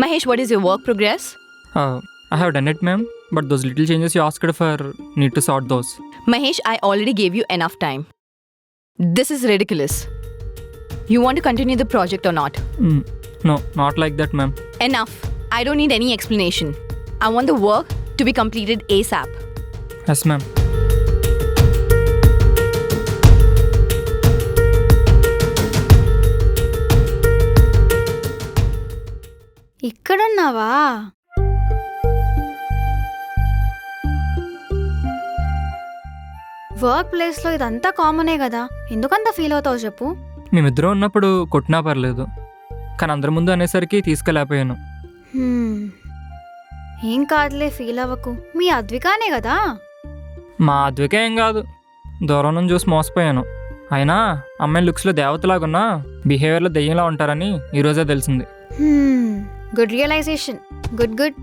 Mahesh, what is your work progress? I have done it, ma'am. But those little changes you asked for, need to sort those. Mahesh, I already gave you enough time. This is ridiculous. You want to continue the project or not? No, not like that, ma'am. Enough. I don't need any explanation. I want the work to be completed ASAP. Yes, ma'am. ఇక్కడున్నావా? Work ప్లేస్లో ఇదంతా కామనే కదా, ఎందుకంత feel అవుతావు చెప్పు? మేమిద్దరం ఉన్నప్పుడు కొట్టినా పర్లేదు, కానీ అందరి ముందు అనేసరికి తీసుకెళ్ళకపోయాను. ఏం కాదులే, ఫీల్ అవ్వకు. మీ అద్వికానే కదా? మా అద్విక ఏం కాదు, దూరం నుంచి చూసి మోసపోయాను. అయినా అమ్మాయి లుక్స్లో దేవతలాగున్నా బిహేవియర్లో దెయ్యంలా ఉంటారని ఈరోజే తెలిసింది. Good realisation. Good good.